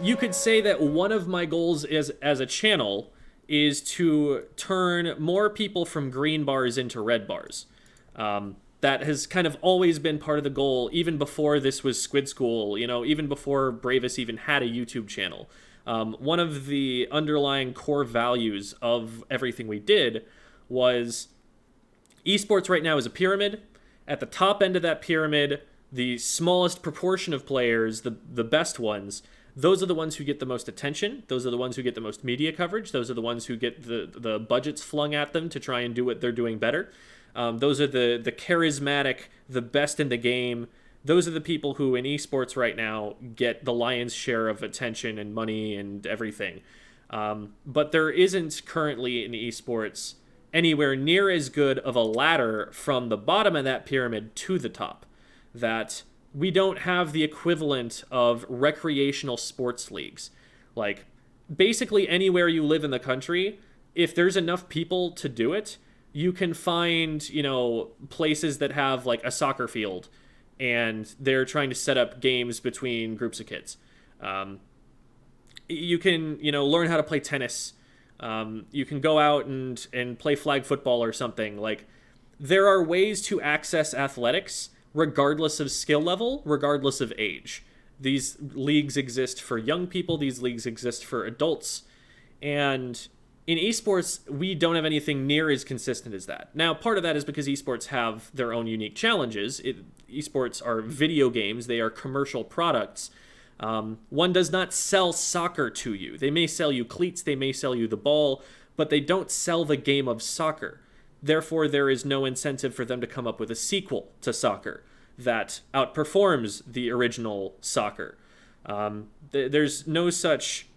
You could say that one of my goals as a channel is to turn more people from green bars into red bars. That has kind of always been part of the goal, even before this was Squid School, even before Bravus even had a YouTube channel. One of the underlying core values of everything we did was esports right now is a pyramid. At the top end of that pyramid, the smallest proportion of players, the best ones, those are the ones who get the most attention. Those are the ones who get the most media coverage. Those are the ones who get the budgets flung at them to try and do what they're doing better. Those are the charismatic, the best in the game. Those are the people who in esports right now get the lion's share of attention and money and everything. But there isn't currently in esports anywhere near as good of a ladder from the bottom of that pyramid to the top. That we don't have the equivalent of recreational sports leagues. Like, basically anywhere you live in the country, if there's enough people to do it, you can find, places that have like a soccer field and they're trying to set up games between groups of kids. You can, learn how to play tennis. You can go out and play flag football or something. Like, there are ways to access athletics regardless of skill level, regardless of age. These leagues exist for young people. These leagues exist for adults. And in esports, we don't have anything near as consistent as that. Now, part of that is because esports have their own unique challenges. Esports are video games. They are commercial products. One does not sell soccer to you. They may sell you cleats. They may sell you the ball, but they don't sell the game of soccer. Therefore, there is no incentive for them to come up with a sequel to soccer that outperforms the original soccer. There's no such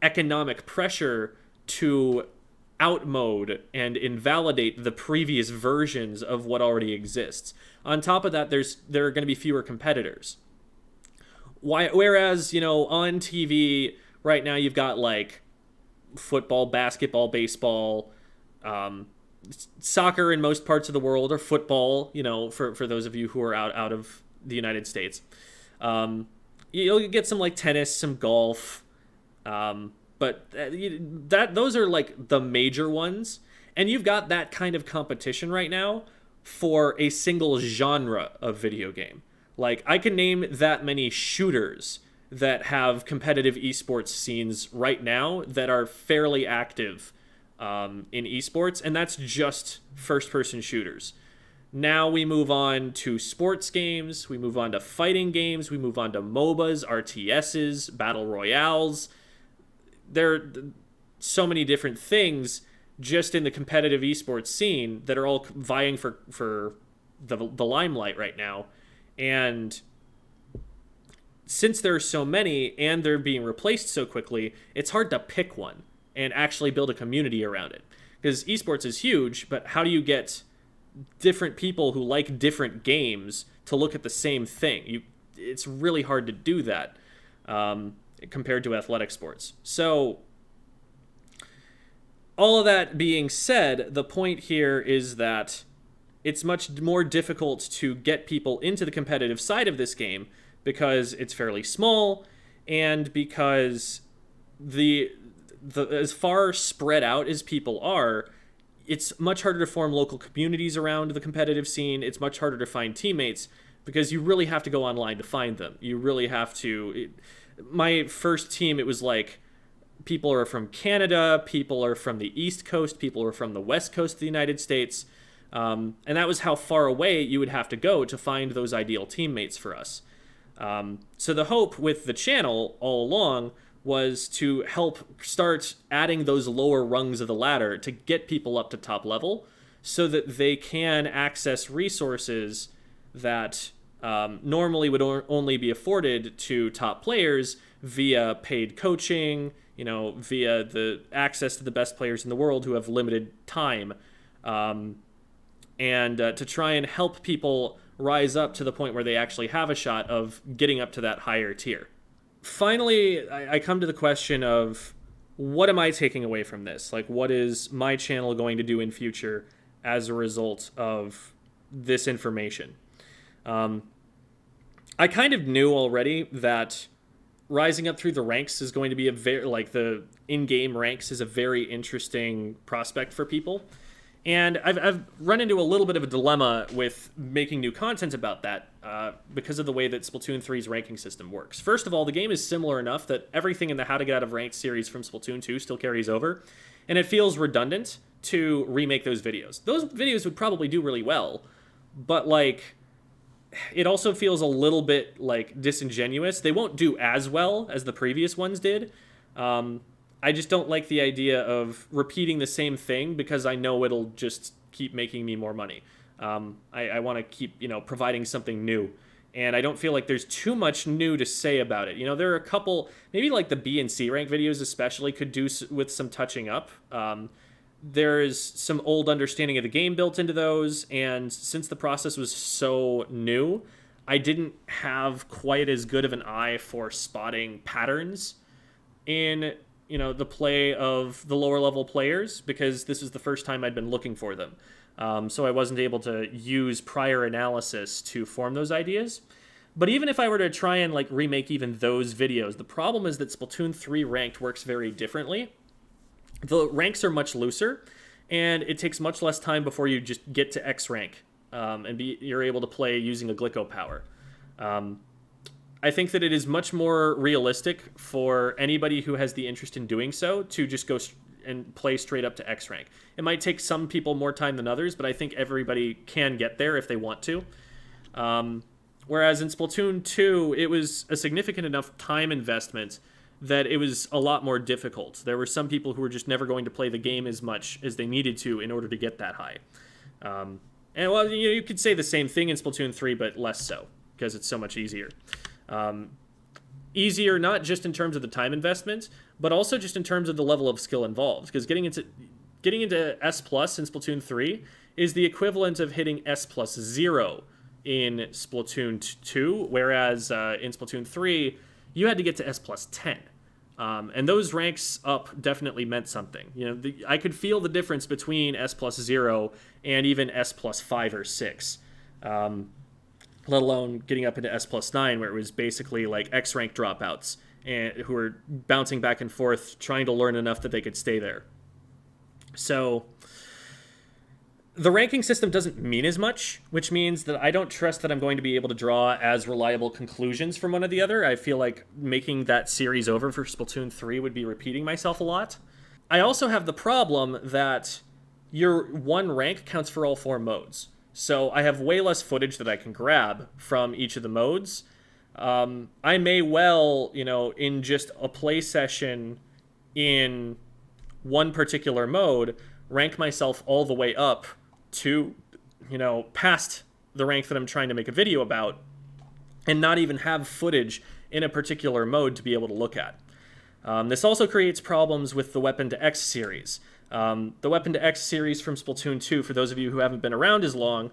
economic pressure to outmode and invalidate the previous versions of what already exists. On top of that, there are going to be fewer competitors. Whereas, on TV right now, you've got like football, basketball, baseball, soccer in most parts of the world, or football, for those of you who are out of the United States. You'll get some like tennis, some golf, but those are like the major ones. And you've got that kind of competition right now for a single genre of video game. Like, I can name that many shooters that have competitive esports scenes right now that are fairly active in esports, and that's just first-person shooters. Now we move on to sports games, we move on to fighting games, we move on to MOBAs, RTSs, battle royales. There are so many different things just in the competitive esports scene that are all vying for the limelight right now. And since there are so many and they're being replaced so quickly, it's hard to pick one and actually build a community around it. Because esports is huge, but how do you get different people who like different games to look at the same thing? It's really hard to do that compared to athletic sports. So, all of that being said, the point here is that it's much more difficult to get people into the competitive side of this game because it's fairly small and because the as far spread out as people are, it's much harder to form local communities around the competitive scene. It's much harder to find teammates because you really have to go online to find them. You really have to. My first team, it was like people are from Canada, people are from the East Coast, people are from the West Coast of the United States. And that was how far away you would have to go to find those ideal teammates for us. So the hope with the channel all along was to help start adding those lower rungs of the ladder to get people up to top level so that they can access resources that normally would only be afforded to top players via paid coaching, via the access to the best players in the world who have limited time, and to try and help people rise up to the point where they actually have a shot of getting up to that higher tier. Finally, I come to the question of, what am I taking away from this? Like, what is my channel going to do in future as a result of this information? I kind of knew already that rising up through the ranks is going to be a very, like, the in-game ranks is a very interesting prospect for people. And I've run into a little bit of a dilemma with making new content about that because of the way that Splatoon 3's ranking system works. First of all, the game is similar enough that everything in the How to Get Out of Ranked series from Splatoon 2 still carries over, and it feels redundant to remake those videos. Those videos would probably do really well, but, like, it also feels a little bit, like, disingenuous. They won't do as well as the previous ones did. I just don't like the idea of repeating the same thing because I know it'll just keep making me more money. I want to keep, providing something new. And I don't feel like there's too much new to say about it. There are a couple, maybe like the B and C rank videos especially could do with some touching up. There's some old understanding of the game built into those, and since the process was so new, I didn't have quite as good of an eye for spotting patterns in the play of the lower level players, because this is the first time I'd been looking for them. So I wasn't able to use prior analysis to form those ideas. But even if I were to try and remake even those videos, the problem is that Splatoon 3 ranked works very differently. The ranks are much looser, and it takes much less time before you just get to X rank, and you're able to play using a Glicko power. I think that it is much more realistic for anybody who has the interest in doing so to just go and play straight up to X rank. It might take some people more time than others, but I think everybody can get there if they want to. Whereas in Splatoon 2, it was a significant enough time investment that it was a lot more difficult. There were some people who were just never going to play the game as much as they needed to in order to get that high. And well, you could say the same thing in Splatoon 3, but less so, because it's so much easier. Easier not just in terms of the time investment, but also just in terms of the level of skill involved. Because getting into S plus in Splatoon 3 is the equivalent of hitting S plus 0 in Splatoon 2, whereas in Splatoon 3, you had to get to S plus 10. And those ranks up definitely meant something. I could feel the difference between S plus 0 and even S plus 5 or 6. Let alone getting up into S plus 9, where it was basically like X rank dropouts and who were bouncing back and forth, trying to learn enough that they could stay there. So the ranking system doesn't mean as much, which means that I don't trust that I'm going to be able to draw as reliable conclusions from one or the other. I feel like making that series over for Splatoon 3 would be repeating myself a lot. I also have the problem that your one rank counts for all 4 modes. So I have way less footage that I can grab from each of the modes. I may well, in just a play session in one particular mode, rank myself all the way up to, past the rank that I'm trying to make a video about, and not even have footage in a particular mode to be able to look at. This also creates problems with the Weapon to X series. The Weapon to X series from Splatoon 2, for those of you who haven't been around as long,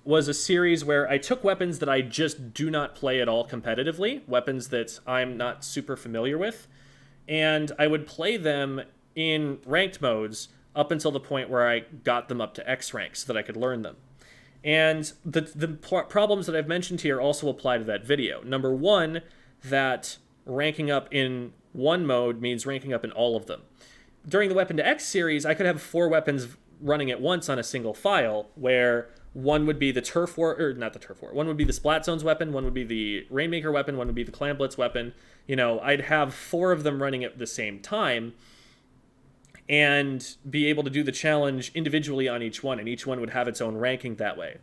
was a series where I took weapons that I just do not play at all competitively, weapons that I'm not super familiar with, and I would play them in ranked modes up until the point where I got them up to X rank so that I could learn them. And the problems that I've mentioned here also apply to that video. Number one, that ranking up in one mode means ranking up in all of them. During the Weapon to X series, I could have 4 weapons running at once on a single file, where one would be the Turf War, or not the Turf War, one would be the Splat Zones weapon, one would be the Rainmaker weapon, one would be the Clam Blitz weapon. I'd have 4 of them running at the same time and be able to do the challenge individually on each one, and each one would have its own ranking that way.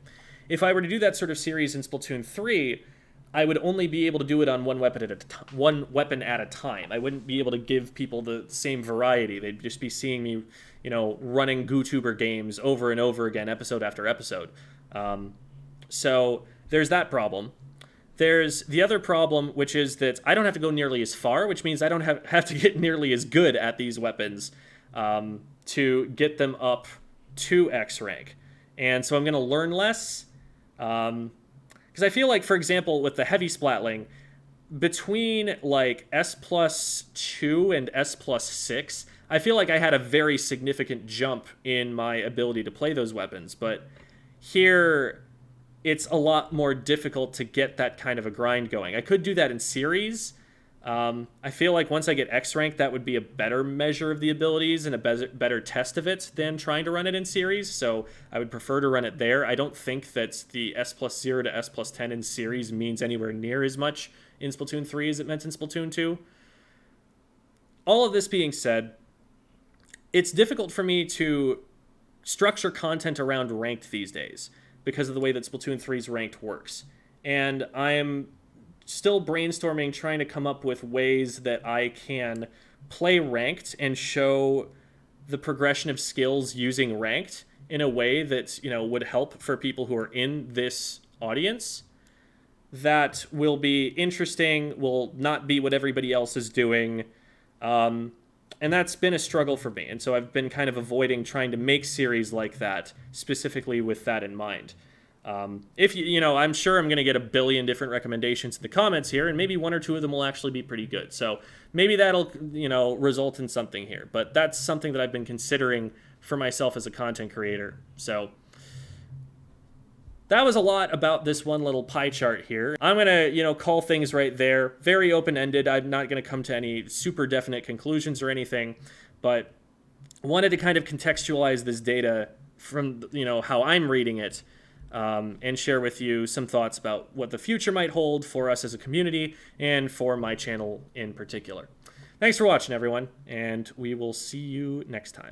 If I were to do that sort of series in Splatoon 3, I would only be able to do it on one weapon at a time. I wouldn't be able to give people the same variety. They'd just be seeing me, running GooTuber games over and over again, episode after episode. So there's that problem. There's the other problem, which is that I don't have to go nearly as far, which means I don't have to get nearly as good at these weapons to get them up to X rank. And so I'm going to learn less. Because I feel like, for example, with the heavy splatling, between S plus 2 and S plus 6, I feel like I had a very significant jump in my ability to play those weapons. But here, it's a lot more difficult to get that kind of a grind going. I could do that in series. I feel like once I get X rank, that would be a better measure of the abilities and a better test of it than trying to run it in series. So I would prefer to run it there. I don't think that the S+0 to S+10 in series means anywhere near as much in Splatoon 3 as it meant in Splatoon 2. All of this being said, it's difficult for me to structure content around ranked these days because of the way that Splatoon 3's ranked works. And I'm still brainstorming, trying to come up with ways that I can play ranked and show the progression of skills using ranked in a way that, would help for people who are in this audience. That will be interesting, will not be what everybody else is doing. And that's been a struggle for me. And so I've been kind of avoiding trying to make series like that, specifically with that in mind. If I'm sure I'm going to get a billion different recommendations in the comments here, and maybe one or two of them will actually be pretty good. So maybe that'll, result in something here. But that's something that I've been considering for myself as a content creator. So that was a lot about this one little pie chart here. I'm going to, call things right there. Very open-ended. I'm not going to come to any super definite conclusions or anything, but wanted to kind of contextualize this data from, how I'm reading it. And share with you some thoughts about what the future might hold for us as a community and for my channel in particular. Thanks for watching, everyone, and we will see you next time.